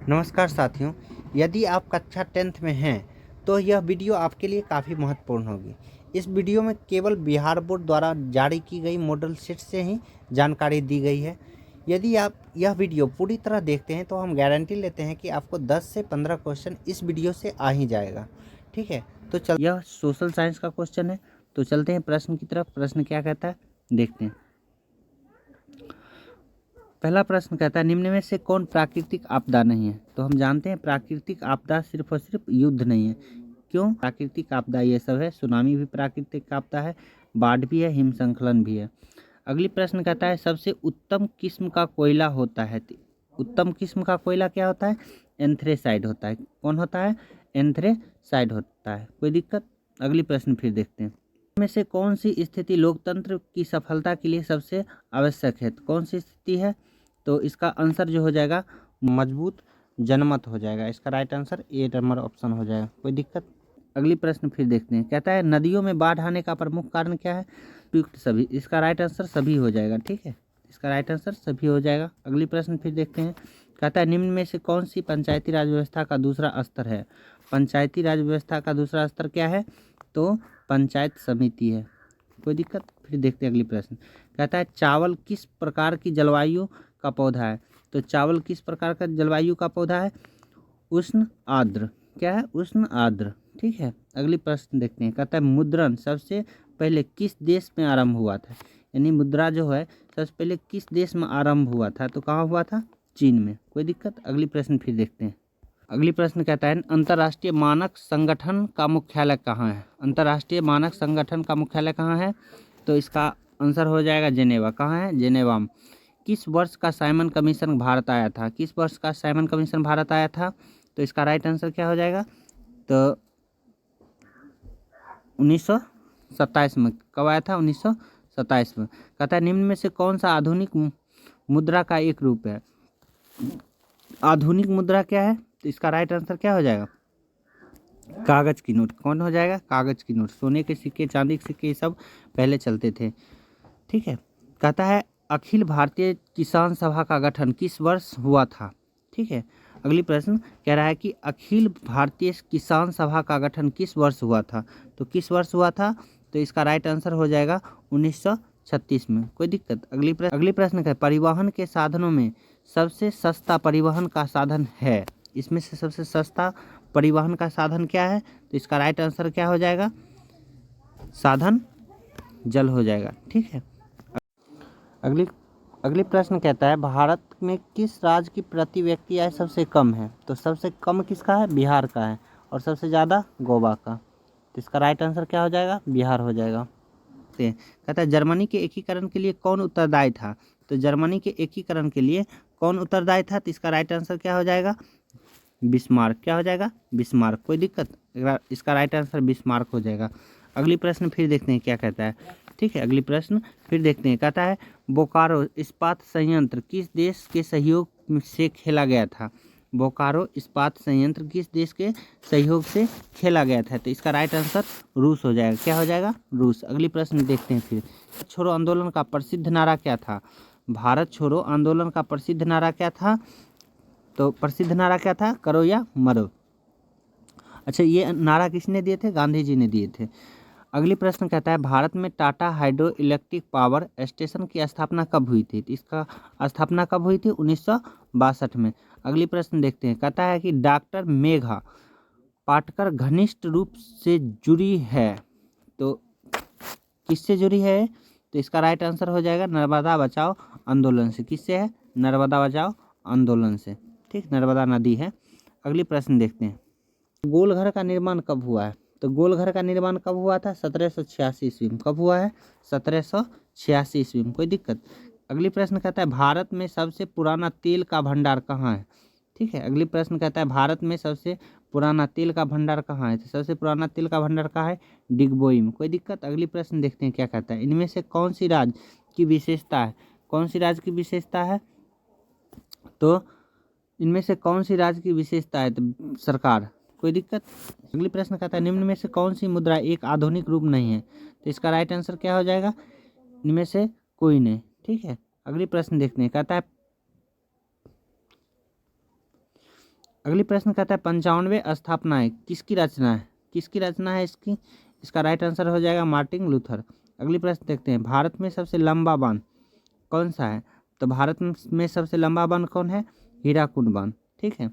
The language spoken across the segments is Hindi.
नमस्कार साथियों, यदि आप कक्षा 10th में हैं तो यह वीडियो आपके लिए काफ़ी महत्वपूर्ण होगी। इस वीडियो में केवल बिहार बोर्ड द्वारा जारी की गई मॉडल शीट से ही जानकारी दी गई है। यदि आप यह वीडियो पूरी तरह देखते हैं तो हम गारंटी लेते हैं कि आपको 10 से 15 क्वेश्चन इस वीडियो से आ ही जाएगा। ठीक है, तो यह सोशल साइंस का क्वेश्चन है, तो चलते हैं प्रश्न की तरफ। प्रश्न क्या कहता है देखते हैं। पहला प्रश्न कहता है निम्न में से कौन प्राकृतिक आपदा नहीं है। तो हम जानते हैं प्राकृतिक आपदा सिर्फ और सिर्फ युद्ध नहीं है। क्यों? प्राकृतिक आपदा ये सब है, सुनामी भी प्राकृतिक आपदा है, बाढ़ भी है, हिमस्खलन भी है। अगली प्रश्न कहता है सबसे उत्तम किस्म का कोयला होता है। उत्तम किस्म का कोयला क्या होता है? एंथ्रेसाइड होता है। कौन होता है? एंथ्रेसाइड होता है। कोई दिक्कत? अगली प्रश्न फिर देखते हैं। में से कौन सी स्थिति लोकतंत्र की सफलता के लिए सबसे आवश्यक है? तो कौन सी स्थिति है? तो इसका आंसर जो हो जाएगा मजबूत जनमत हो जाएगा। इसका right answer A number option हो जाएगा। कोई दिक्कत? अगली प्रश्न फिर देखते हैं। कहता है नदियों में बाढ़ आने का प्रमुख कारण क्या है? उपयुक्त सभी। इसका राइट आंसर सभी हो जाएगा। ठीक है, इसका राइट आंसर सभी हो जाएगा। अगली प्रश्न फिर देखते हैं। कहता है निम्न में से कौन सी पंचायती राज व्यवस्था का दूसरा स्तर है? पंचायती राज व्यवस्था का दूसरा स्तर क्या है? तो पंचायत समिति है। कोई दिक्कत? फिर देखते हैं अगली प्रश्न। कहता है चावल किस प्रकार की जलवायु का पौधा है? तो चावल किस प्रकार का जलवायु का पौधा है? उष्ण आर्द्र। क्या है? उष्ण आर्द्र। ठीक है, अगली प्रश्न देखते हैं। कहता है मुद्रण सबसे पहले किस देश में आरंभ हुआ था? यानी मुद्रा जो है सबसे पहले किस देश में आरंभ हुआ था? तो कहाँ हुआ था? चीन में। कोई दिक्कत? अगली प्रश्न फिर देखते हैं। अगली प्रश्न कहता है अंतर्राष्ट्रीय मानक संगठन का मुख्यालय कहाँ है? अंतर्राष्ट्रीय मानक संगठन का मुख्यालय कहाँ है? तो इसका आंसर हो जाएगा जेनेवा। कहाँ है? जेनेवा में। किस वर्ष का साइमन कमीशन भारत आया था? किस वर्ष का साइमन कमीशन भारत आया था? तो इसका राइट आंसर क्या हो जाएगा? तो 1927 में। कब आया था? 1927 में। कहता है निम्न में से कौन सा आधुनिक मुद्रा का एक रूप है? आधुनिक मुद्रा क्या है? तो इसका राइट आंसर क्या हो जाएगा? कागज की नोट। कौन हो जाएगा? कागज की नोट। सोने के सिक्के, चांदी के सिक्के, ये सब पहले चलते थे। ठीक है, कहता है अखिल भारतीय किसान सभा का गठन किस वर्ष हुआ था? ठीक है, अगली प्रश्न कह रहा है कि अखिल भारतीय किसान सभा का गठन किस वर्ष हुआ था? तो किस वर्ष हुआ था? तो इसका राइट आंसर हो जाएगा 1936 में। कोई दिक्कत? अगली प्रश्न है परिवहन के साधनों में सबसे सस्ता परिवहन का साधन है। इसमें से सबसे सस्ता परिवहन का साधन क्या है? तो इसका राइट आंसर क्या हो जाएगा? साधन जल हो जाएगा। ठीक है, अगली अगली प्रश्न कहता है भारत में किस राज्य की प्रति व्यक्ति आय सबसे कम है? तो सबसे कम किसका है? बिहार का है। और सबसे ज़्यादा गोवा का। तो इसका राइट आंसर क्या हो जाएगा? बिहार हो जाएगा। कहता है जर्मनी के एकीकरण के लिए कौन उत्तरदायी था? तो जर्मनी के एकीकरण के लिए कौन उत्तरदायी था? तो इसका राइट आंसर क्या हो जाएगा? बिस्मार्क। क्या हो जाएगा? बिस्मार्क। कोई दिक्कत? इसका राइट आंसर बिस्मार्क हो जाएगा। अगली प्रश्न फिर देखते हैं क्या कहता है। ठीक है, अगली प्रश्न फिर देखते हैं। कहता है बोकारो इस्पात संयंत्र किस देश के सहयोग से खेला गया था? बोकारो इस्पात संयंत्र किस देश के सहयोग से खेला गया था? तो इसका राइट आंसर रूस हो जाएगा। क्या हो जाएगा? रूस। अगली प्रश्न देखते हैं फिर। छोड़ो आंदोलन का प्रसिद्ध नारा क्या था? भारत छोड़ो आंदोलन का प्रसिद्ध नारा क्या था? तो प्रसिद्ध नारा क्या था? करो या मरो। अच्छा, ये नारा किसने दिए थे? गांधी जी ने दिए थे। अगली प्रश्न कहता है भारत में Tata hydro electric power station की स्थापना कब हुई थी? तो इसका स्थापना कब हुई थी? 1962 में। अगली प्रश्न देखते हैं। कहता है कि डॉक्टर मेघा पाटकर घनिष्ठ रूप से जुड़ी है। तो किससे जुड़ी है? तो इसका राइट आंसर हो जाएगा नर्मदा बचाओ आंदोलन से। किससे है? नर्मदा बचाओ आंदोलन से। ठीक, नर्मदा नदी है। अगली प्रश्न देखते हैं। गोलघर का निर्माण कब हुआ है? तो गोलघर का निर्माण कब हुआ था? 1786 ईस्वी में। कब हुआ है? 1786 ईस्वी में। कोई दिक्कत? अगली प्रश्न कहता है भारत में सबसे पुराना तेल का भंडार कहाँ है? ठीक है, अगली प्रश्न कहता है भारत में सबसे पुराना तेल का भंडार कहाँ है? तो सबसे पुराना तेल का भंडार कहाँ है? डिगबोई में। कोई दिक्कत? अगली प्रश्न देखते हैं क्या कहता है। इनमें से कौन सी राज्य की विशेषता है? कौन सी राज्य की विशेषता है? तो इनमें से कौन सी राज्य की विशेषता है? तो सरकार। कोई दिक्कत? अगली प्रश्न कहता है निम्न में से कौन सी मुद्रा एक आधुनिक रूप नहीं है? तो इसका राइट आंसर क्या हो जाएगा? इनमें से कोई नहीं। ठीक है, अगली प्रश्न देखते हैं। कहता है अगली प्रश्न कहता है 95 स्थापनाएं किसकी रचना है, किसकी रचना है इसकी, इसका राइट आंसर हो जाएगा मार्टिन लूथर। अगली प्रश्न देखते हैं भारत में सबसे लंबा बांध कौन सा है, तो भारत में सबसे लंबा बांध कौन है, हीराकुंड बांध। ठीक है।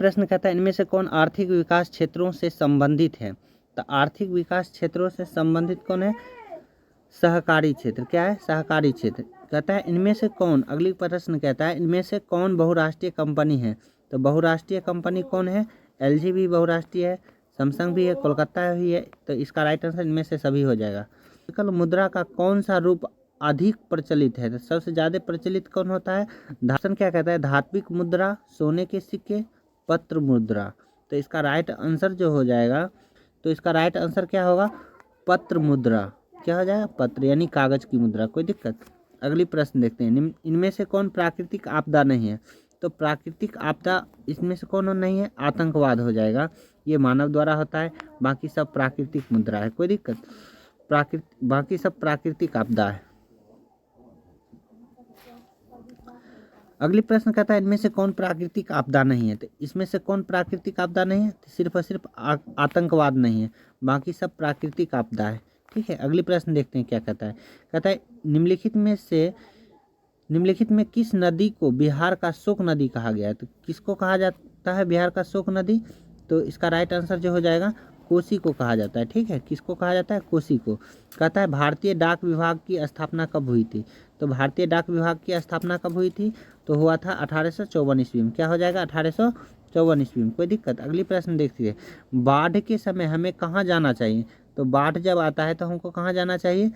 प्रश्न कहता है इनमें से कौन आर्थिक विकास क्षेत्रों से संबंधित है, तो आर्थिक विकास क्षेत्रों से संबंधित कौन है, सहकारी क्षेत्र। क्या है, सहकारी क्षेत्र। कहता है इनमें से कौन, अगली प्रश्न कहता है इनमें से कौन बहुराष्ट्रीय कंपनी है, तो बहुराष्ट्रीय कंपनी कौन है, एलजी भी बहुराष्ट्रीय है, सैमसंग भी है, कोलकाता भी है, तो इसका राइट आंसर इनमें से सभी हो जाएगा। कल मुद्रा का कौन सा रूप अधिक प्रचलित है, तो सबसे ज़्यादा प्रचलित कौन होता है, धासन क्या कहता है, धात्विक मुद्रा, सोने के सिक्के, पत्र मुद्रा। तो इसका राइट आंसर जो हो जाएगा, तो इसका राइट आंसर क्या होगा, पत्र मुद्रा। क्या हो जाएगा, पत्र यानी कागज की मुद्रा। कोई दिक्कत। अगली प्रश्न देखते हैं इनमें से कौन प्राकृतिक आपदा नहीं है, तो प्राकृतिक आपदा इसमें से कौन नहीं है, आतंकवाद हो जाएगा, ये मानव द्वारा होता है, बाकी सब प्राकृतिक मुद्रा है। कोई दिक्कत, बाकी सब प्राकृतिक आपदा है। अगली प्रश्न कहता है इनमें से कौन प्राकृतिक आपदा नहीं है, तो इसमें से कौन प्राकृतिक आपदा नहीं है, तो सिर्फ और सिर्फ आतंकवाद नहीं है, बाकी सब प्राकृतिक आपदा है। ठीक है। अगली प्रश्न देखते हैं क्या कहता है निम्नलिखित में किस नदी को बिहार का शोक नदी कहा गया है, तो किसको कहा जाता है बिहार का शोक नदी, तो इसका राइट आंसर जो हो जाएगा कोसी को कहा जाता है। ठीक है, किसको कहा जाता है, कोसी को। कहता है भारतीय डाक विभाग की स्थापना कब हुई थी, तो भारतीय डाक विभाग की स्थापना कब हुई थी, तो हुआ था 1854 ईस्वी में। क्या हो जाएगा, 1854 ईस्वी में। कोई दिक्कत। अगली प्रश्न देखिए बाढ़ के समय हमें कहाँ जाना चाहिए, तो बाढ़ जब आता है तो हमको कहाँ जाना चाहिए,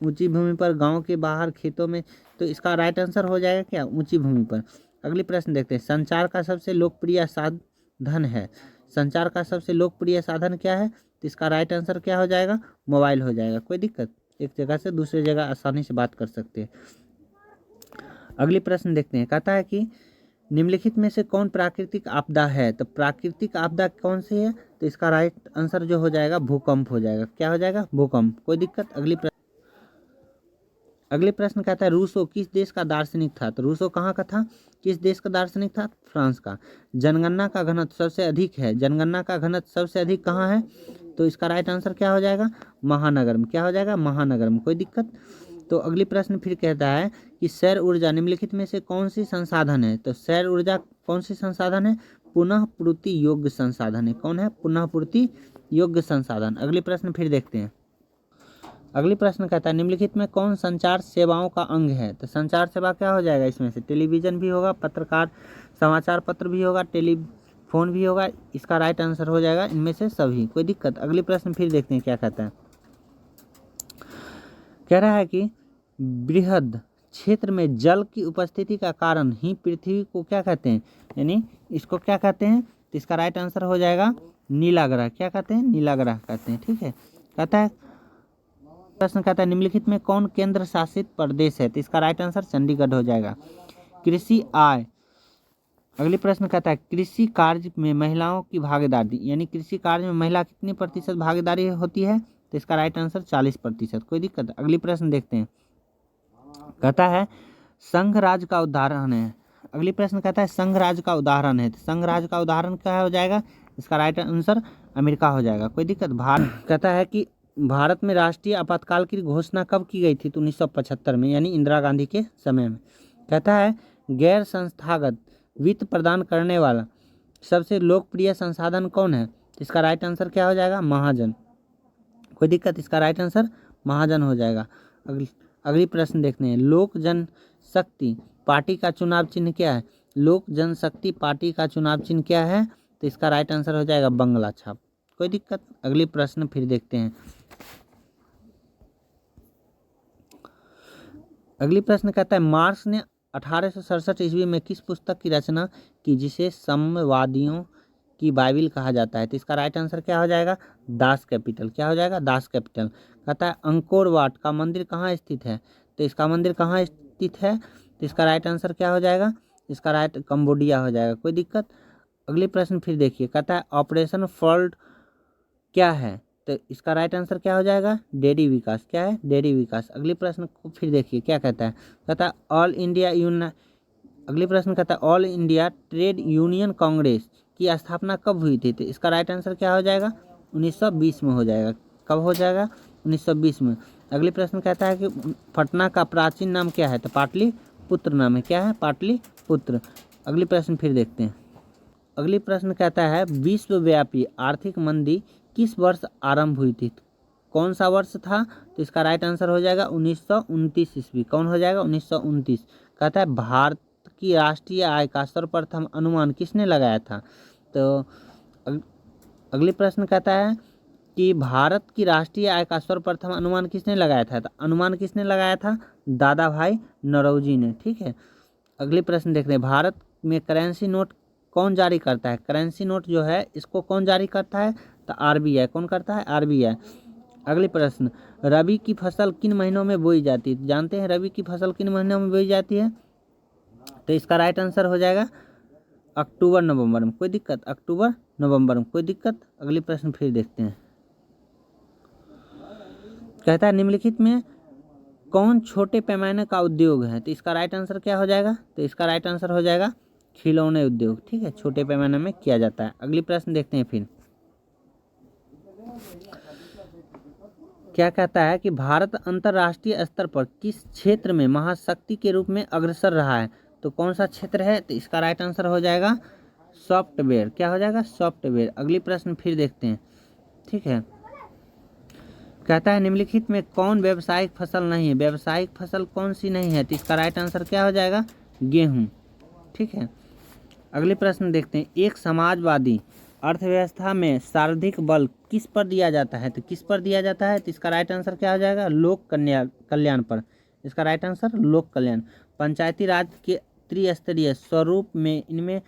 ऊंची भूमि पर, गांव के बाहर, खेतों में, तो इसका राइट आंसर हो जाएगा क्या, ऊंची भूमि पर। अगली प्रश्न देखते हैं संचार का सबसे लोकप्रिय साधन है, संचार का सबसे लोकप्रिय साधन क्या है, तो इसका राइट आंसर क्या हो जाएगा, मोबाइल हो जाएगा। कोई दिक्कत, एक जगह से दूसरी जगह आसानी से बात कर सकते हैं। अगली प्रश्न देखते हैं कहता है कि निम्नलिखित में से कौन प्राकृतिक आपदा है, तो प्राकृतिक आपदा कौन सी है, तो इसका राइट आंसर जो हो जाएगा भूकंप हो जाएगा। क्या हो जाएगा, भूकंप। कोई दिक्कत। अगले प्रश्न कहता है रूसो किस देश का दार्शनिक था, तो रूसो कहाँ का था, किस देश का दार्शनिक था, फ्रांस का। जनगणना का घनत्व सबसे अधिक है, जनगणना का घनत्व सबसे अधिक कहाँ है, तो इसका राइट आंसर क्या हो जाएगा, महानगर में। क्या हो जाएगा, महानगर में। कोई दिक्कत। तो अगली प्रश्न फिर कहता है कि सौर ऊर्जा निम्नलिखित में से कौन सी संसाधन है, तो सौर ऊर्जा कौन सी संसाधन है, पुनः पूर्ति योग्य संसाधन है। कौन है, पुनः पूर्ति योग्य संसाधन। अगली प्रश्न फिर देखते हैं। अगली प्रश्न कहता है निम्नलिखित में कौन संचार सेवाओं का अंग है, तो संचार सेवा क्या हो जाएगा, इसमें से टेलीविजन भी होगा, पत्रकार समाचार पत्र भी होगा, टेलीफोन भी होगा, इसका राइट आंसर हो जाएगा इनमें से सभी। कोई दिक्कत। अगली प्रश्न फिर देखते हैं क्या कहता है। कह रहा है कि बृहद क्षेत्र में जल की उपस्थिति का कारण ही पृथ्वी को क्या कहते हैं, यानी इसको क्या कहते हैं, तो इसका राइट आंसर हो जाएगा नीला ग्रह। क्या कहते हैं, नीला ग्रह कहते हैं। ठीक है। कहता है प्रश्न कहता है निम्नलिखित में कौन केंद्र शासित प्रदेश है, तो इसका राइट आंसर चंडीगढ़ हो जाएगा। कृषि आय। अगली प्रश्न कहता है कृषि कार्य में महिलाओं की भागीदारी, यानी कृषि कार्य में महिला कितनी प्रतिशत भागीदारी होती है, तो इसका राइट आंसर 40%। कोई दिक्कत। अगली प्रश्न देखते हैं। कहता है संघ राज्य का उदाहरण है, अगली प्रश्न कहता है संघ राज्य का उदाहरण है, तो संघ राज्य का उदाहरण क्या हो जाएगा, इसका राइट आंसर अमेरिका हो जाएगा। कोई दिक्कत। भारत कहता है कि भारत में राष्ट्रीय आपातकाल की घोषणा कब की गई थी, तो 1975 में, यानी इंदिरा गांधी के समय में। कहता है गैर संस्थागत वित्त प्रदान करने वाला सबसे लोकप्रिय संसाधन कौन है, इसका राइट आंसर क्या हो जाएगा, महाजन। कोई दिक्कत। इसका राइट आंसर महाजन हो जाएगा। अगली प्रश्न देखते हैं लोक जनशक्ति पार्टी का चुनाव चिन्ह क्या है, लोक जनशक्ति पार्टी का चुनाव चिन्ह क्या है, तो इसका राइट आंसर हो जाएगा बंगला छाप। कोई दिक्कत। अगली प्रश्न फिर देखते हैं। अगली प्रश्न कहता है मार्क्स ने 1867 ईस्वी में किस पुस्तक की रचना की जिसे साम्यवादियों की बाइबिल कहा जाता है, तो इसका राइट आंसर क्या हो जाएगा, दास कैपिटल। क्या हो जाएगा, दास कैपिटल। कहता है अंकोर वाट का मंदिर कहाँ स्थित है, तो इसका मंदिर कहाँ स्थित है, तो इसका राइट आंसर क्या हो जाएगा, इसका राइट कंबोडिया हो जाएगा। कोई दिक्कत। अगली प्रश्न फिर देखिए। कहता है ऑपरेशन फ्लड क्या है, तो इसका राइट आंसर क्या हो जाएगा, डेयरी विकास। क्या है, डेयरी विकास। अगली प्रश्न को फिर देखिए क्या कहता है। कहता है अगली प्रश्न कहता है all India trade union Congress की स्थापना कब हुई थी? तो इसका राइट आंसर क्या हो जाएगा? 1920 में हो जाएगा। कब हो जाएगा? 1920 में। अगली प्रश्न कहता है कि पटना का प्राचीन नाम क्या है? तो पाटलिपुत्र नाम है। क्या है? पाटलिपुत्र। अगली प्रश्न फिर देखते हैं। अगली प्रश्न कहता है विश्वव्यापी आर्थिक मंदी किस वर्ष आरंभ हुई थी? कौन सा वर्ष था? तो इसका राइट आंसर हो जाएगा 1929 ईस्वी। कौन हो जाएगा? 1929। कहता है भारत की राष्ट्रीय आय का सर्वप्रथम अनुमान किसने लगाया था? तो अगली प्रश्न कहता है कि भारत की राष्ट्रीय आय का सर्वप्रथम अनुमान किसने लगाया था? तो अनुमान किसने लगाया था? दादा भाई नौरोजी ने। ठीक है। अगली प्रश्न देखते हैं भारत में करेंसी नोट कौन जारी करता है? करेंसी नोट जो है इसको कौन जारी करता है? तो आरबीआई। कौन करता है? आरबीआई। अगली प्रश्न रबी की फसल किन महीनों में बोई जाती है? जानते हैं रबी की फसल किन महीनों में बोई जाती है? तो इसका राइट आंसर हो जाएगा अक्टूबर नवंबर में। कोई दिक्कत? अक्टूबर नवंबर में कोई दिक्कत? अगली प्रश्न फिर देखते हैं। कहता है निम्नलिखित में कौन छोटे पैमाने का उद्योग है? तो इसका राइट आंसर क्या हो जाएगा? तो इसका राइट आंसर हो जाएगा खिलौने उद्योग। ठीक है, छोटे पैमाने में किया जाता है। अगली प्रश्न देखते हैं फिर। क्या कहता है कि भारत अंतर्राष्ट्रीय स्तर पर किस क्षेत्र में महाशक्ति के रूप में अग्रसर रहा है? तो कौन सा क्षेत्र है? तो इसका राइट आंसर हो जाएगा सॉफ्टवेयर। क्या हो जाएगा? सॉफ्टवेयर। अगली प्रश्न फिर देखते हैं। ठीक है। कहता है निम्नलिखित में कौन व्यावसायिक फसल नहीं है? व्यावसायिक फसल कौन सी नहीं है? तो इसका राइट आंसर क्या हो जाएगा? गेहूं। ठीक है। अगले प्रश्न देखते हैं। एक समाजवादी अर्थव्यवस्था में सर्वाधिक बल किस पर दिया जाता है? तो किस पर दिया जाता है? तो इसका राइट आंसर क्या हो जाएगा? लोक कल्याण पर। इसका राइट आंसर लोक कल्याण। पंचायती राज के त्रिस्तरीय स्वरूप में इनमें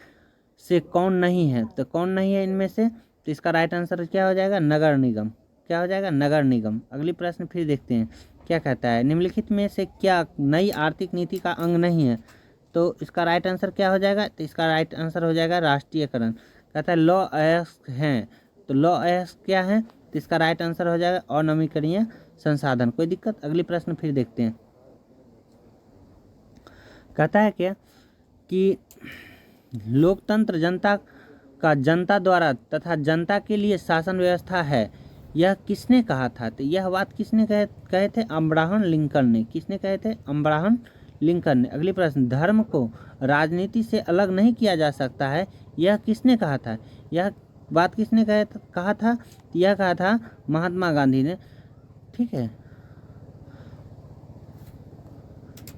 से कौन नहीं है? तो कौन नहीं है इनमें से? तो इसका राइट आंसर क्या हो जाएगा? नगर निगम। क्या हो जाएगा? नगर निगम। अगली प्रश्न फिर देखते हैं। क्या कहता है निम्नलिखित में से क्या नई आर्थिक नीति का अंग नहीं है? तो इसका राइट आंसर क्या हो जाएगा? तो इसका राइट आंसर हो जाएगा राष्ट्रीयकरण। कहता है लॉ एक्ट हैं, तो लॉ एक्ट क्या है? तो इसका राइट आंसर हो जाएगा अनवीकरणीय संसाधन। कोई दिक्कत? अगली प्रश्न फिर देखते हैं। कहता है क्या कि लोकतंत्र जनता का जनता द्वारा तथा जनता के लिए शासन व्यवस्था है, यह किसने कहा था? तो यह बात किसने कहे थे? अब्राहम लिंकन ने। किसने कहे थे? अब्राहम लिंकन ने। अगली प्रश्न धर्म को राजनीति से अलग नहीं किया जा सकता है, यह किसने कहा था? यह बात किसने कहा था? यह कहा था महात्मा गांधी ने। ठीक है,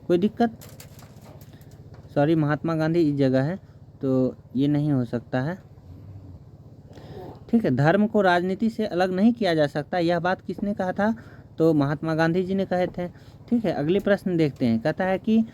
कोई दिक्कत? सॉरी, महात्मा गांधी इस जगह है तो ये नहीं हो सकता है। ठीक है, धर्म को राजनीति से अलग नहीं किया जा सकता, यह बात किसने कहा था? तो महात्मा गांधी जी ने कहे थे। ठीक है, अगली प्रश्न देखते हैं। कहता है कि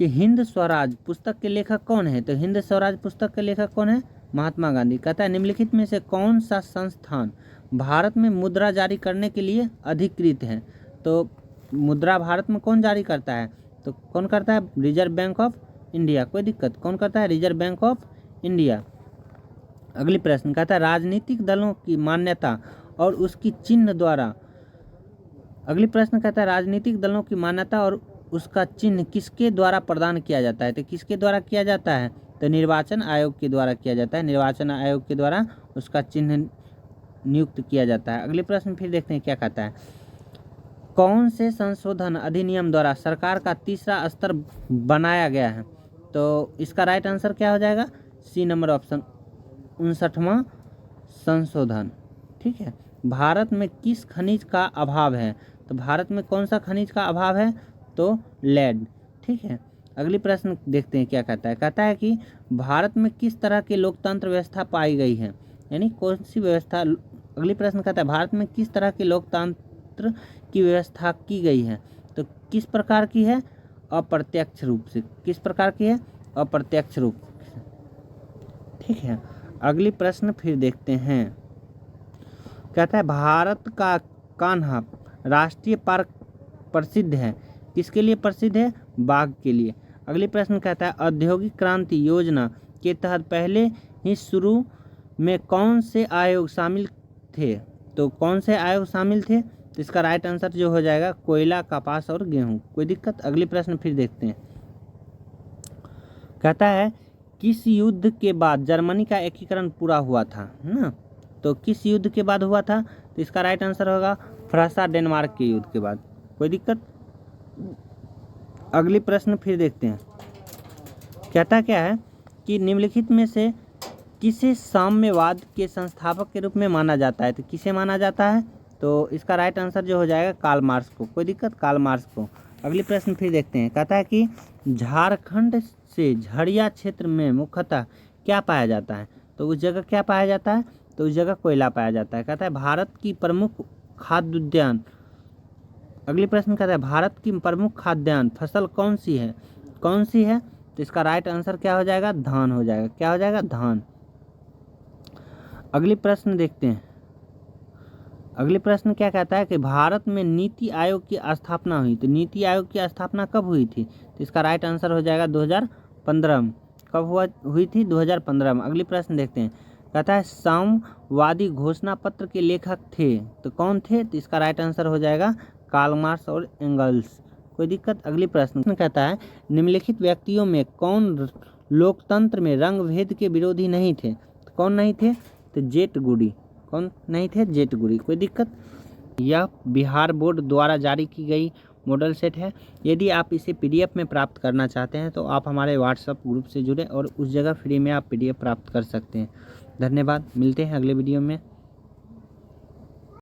हिंद स्वराज पुस्तक के लेखक कौन है? तो हिंद स्वराज पुस्तक के लेखक कौन है? महात्मा गांधी। कहता है निम्नलिखित में से कौन सा संस्थान भारत में मुद्रा जारी करने के लिए अधिकृत है? तो मुद्रा भारत में कौन जारी करता है? तो कौन करता है? Reserve bank of India. कोई दिक्कत? कौन करता है? Reserve bank of India. अगली प्रश्न कहता है राजनीतिक दलों की मान्यता और उसकी चिन्ह द्वारा। अगली प्रश्न कहता है राजनीतिक दलों की मान्यता और उसका चिन्ह किसके द्वारा प्रदान किया जाता है? तो किसके द्वारा किया जाता है? तो निर्वाचन आयोग के द्वारा किया जाता है। निर्वाचन आयोग के द्वारा उसका चिन्ह नियुक्त किया जाता है। अगले प्रश्न फिर देखते हैं क्या कहता है। कौन से संशोधन अधिनियम द्वारा सरकार का तीसरा स्तर बनाया गया है? तो इसका राइट आंसर क्या हो जाएगा? सी नंबर ऑप्शन 59वां संशोधन। ठीक है। भारत में किस खनिज का अभाव है? तो भारत में कौन सा खनिज का अभाव है? तो लेड। ठीक है। अगली प्रश्न देखते हैं क्या कहता है। कहता है कि भारत में किस तरह की लोकतंत्र व्यवस्था पाई गई है, यानी कौन सी व्यवस्था। अगली प्रश्न कहता है भारत में किस तरह की लोकतंत्र की व्यवस्था की गई है? तो किस प्रकार की है? अप्रत्यक्ष रूप से। किस प्रकार की है? अप्रत्यक्ष रूप से। ठीक है। अगली प्रश्न फिर देखते हैं। कहता है भारत का कान्हा राष्ट्रीय पार्क प्रसिद्ध है, किसके लिए प्रसिद्ध है? बाघ के लिए। अगली प्रश्न कहता है औद्योगिक क्रांति योजना के तहत पहले ही शुरू में कौन से आयोग शामिल थे? तो कौन से आयोग शामिल थे? तो इसका राइट आंसर जो हो जाएगा कोयला, कपास और गेहूं। कोई दिक्कत? अगली प्रश्न फिर देखते हैं। कहता है किस युद्ध के बाद जर्मनी का एकीकरण पूरा हुआ था, है ना। तो किस युद्ध के बाद हुआ था, तो इसका राइट आंसर होगा फ्रांसा डेनमार्क के युद्ध के बाद। कोई दिक्कत। अगली प्रश्न फिर देखते हैं। कहता क्या है कि निम्नलिखित में से किसे साम्यवाद के संस्थापक के रूप में माना जाता है, तो किसे माना जाता है, तो इसका राइट आंसर जो हो जाएगा कार्ल मार्क्स को। कोई दिक्कत, कार्ल मार्क्स को। अगली प्रश्न फिर देखते हैं। कहता है कि झारखंड से झरिया क्षेत्र में मुख्यतः क्या पाया जाता है, तो उस जगह क्या पाया जाता है, तो उस जगह कोयला पाया जाता है। कहता है भारत की प्रमुख खाद्य उद्यान। अगली प्रश्न कहता है भारत की प्रमुख खाद्यान्न फसल कौन सी है, कौन सी है, तो इसका राइट आंसर क्या हो जाएगा, धान हो जाएगा। क्या हो जाएगा, धान। अगली प्रश्न देखते हैं। अगली प्रश्न क्या कहता है कि भारत में नीति आयोग की स्थापना हुई, तो नीति आयोग की स्थापना कब हुई थी, तो इसका राइट आंसर हो जाएगा 2015 में। कब हुई थी, 2015 में। अगली प्रश्न देखते हैं। कहता है साम्यवादी घोषणा पत्र के लेखक थे, तो कौन थे, तो इसका राइट आंसर हो जाएगा कार्ल मार्क्स और एंगल्स। कोई दिक्कत। अगली प्रश्न कहता है निम्नलिखित व्यक्तियों में कौन लोकतंत्र में रंग भेद के विरोधी नहीं थे, तो कौन नहीं थे, तो जेट गुडी। कौन नहीं थे, जेट गुडी। कोई दिक्कत। यह बिहार बोर्ड द्वारा जारी की गई मॉडल सेट है। यदि आप इसे पीडीएफ में प्राप्त करना चाहते हैं तो आप हमारे व्हाट्सएप ग्रुप से जुड़े और उस जगह फ्री में आप पीडीएफ प्राप्त कर सकते हैं। धन्यवाद, मिलते हैं अगले वीडियो में।